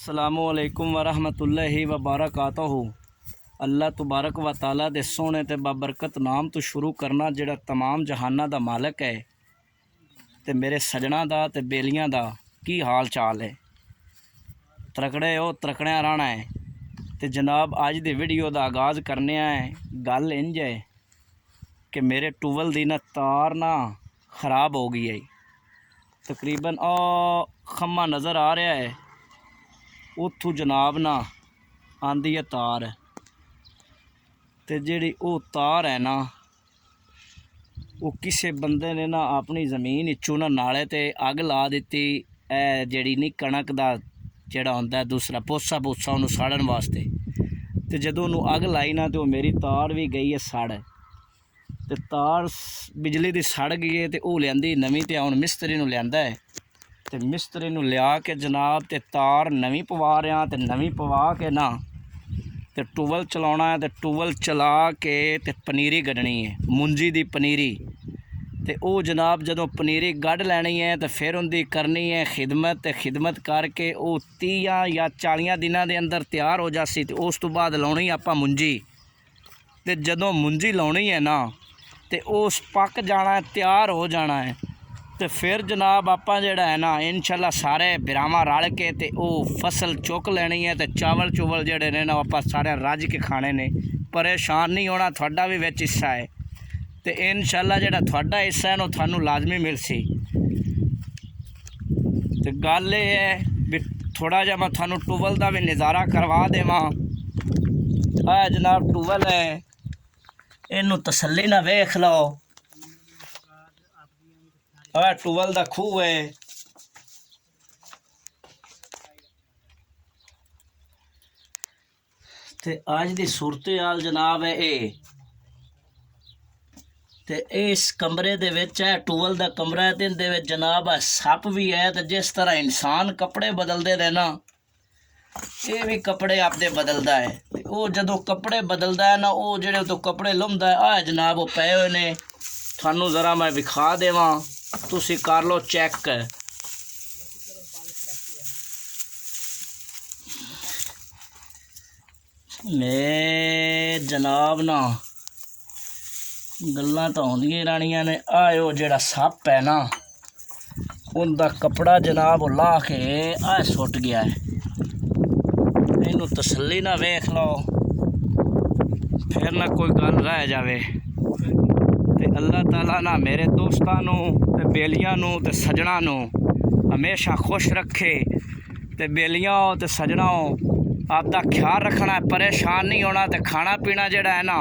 अस्सलामुअलैकुम वरहमतुल्लाहि वबरकातुहू। अल्लाह तबारक व तआला दे सोहने ते बाबरकत नाम तो शुरू करना जिहड़ा तमाम जहाना दा मालक है ते मेरे सजना दा ते बेलियां दा की हाल चाल है। त्रकड़े हो त्रकड़िया रहना है। तो जनाब अज दी वीडियो दा आगाज़ करने है। गल इंज है कि मेरे टूवल दी ना तार ना ख़राब हो गई है। तकरीबन खम्मा नज़र आ रहा है, उत्थों जनाब ना आंदी है तार। ते जिहड़ी वो तार है ना, वो किसी बंदे ने ना अपनी ज़मीन इचों ना नाले ते अग ला दी। जिहड़ी नहीं कणक दा जिहड़ा हुंदा है दूसरा पोसा उन्होंने साड़न वास्ते। तो जदों उन्होंने अग लाई ना तो मेरी तार भी गई है सड़। तो तार बिजली की सड़ गई है। तो वह लियांदी नवीं, तो हुण मिस्त्री नूं लियांदा है। तो मिस्त्री नूं लिया के जनाब ते तार नवीं पवा रहा। तो नवीं पवा के ना तो टूवल चलाउणा है। तो टूवल चला के ते पनीरी कड्ढनी है, मुंजी दी पनीरी। तो वह जनाब जदों पनीरी गढ़ लैनी है तो फिर उनकी करनी है खिदमत। तो खिदमत करके वो 30 या 40 दिनों के अंदर तैयार हो जासी। तो उस तो बाद लाउणी आपां मुंजी। तो जदों मुंजी लाउणी है ना तो उस पक जाना है, तैयार हो जाना है। तो फिर जनाब आपां जिहड़ा है ना इंशाअल्लाह सारे बिरावां रल के ते वो फसल चुक लैनी है। तो चावल चुवल जिहड़े ने ना आपां सारे रज के खाने ने। परेशान नहीं होना, तुहाडा भी विच हिस्सा है। तो इंशाअल्लाह जिहड़ा तुहाडा हिस्सा है ना थानू लाजमी मिलसी। तो गल ये है भी थोड़ा जिहा मैं थानू टूवल का भी नज़ारा करवा देवां। आ जनाब टूवल है, इनू तसल्ली ना वेख लो। टूवल का खूह है। ते अज दी सूरत हाल जनाब है ये। ते इस कमरे दे विच है, टूवल का कमरा है। तो इहदे विच जनाब सप भी है। तो जिस तरह इंसान कपड़े बदलते रहे ना, ये भी कपड़े आपदे बदलता है। वो जदों कपड़े बदलता है ना, वो जिहड़े तो कपड़े लुमदा है, आ जनाब वो पे हुए ने। थानू ज़रा मैं विखा देवां, तुसी कर लो चेक। मैं जनाब ना गल्लां तो आउंदियां रहनियां ने। आयो जिहड़ा सप है ना, उनका कपड़ा जनाब ला के आ सुट गया है। इनू तसल्ली ना वेख लो, फिर ना कोई गल रह जावे। ते अल्लाह ताला ना मेरे दोस्तां नू ते बेलियां नू ते सजना नू हमेशा खुश रखे। ते बेलियां हो ते सजना हो, आपदा ख्याल रखना है, परेशान नहीं होना। तो खाना पीना जिहड़ा है ना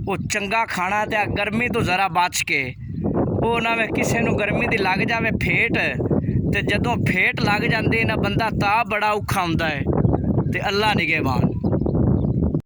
वो चंगा खाना। तो गर्मी तो ज़रा बच के, वो ना वे किसी नू गर्मी दी लग जावे फेट। तो जदों फेट लग जाती ना बंदा तां बड़ा औखा हुंदा है। तो अल्लाह निगहबान।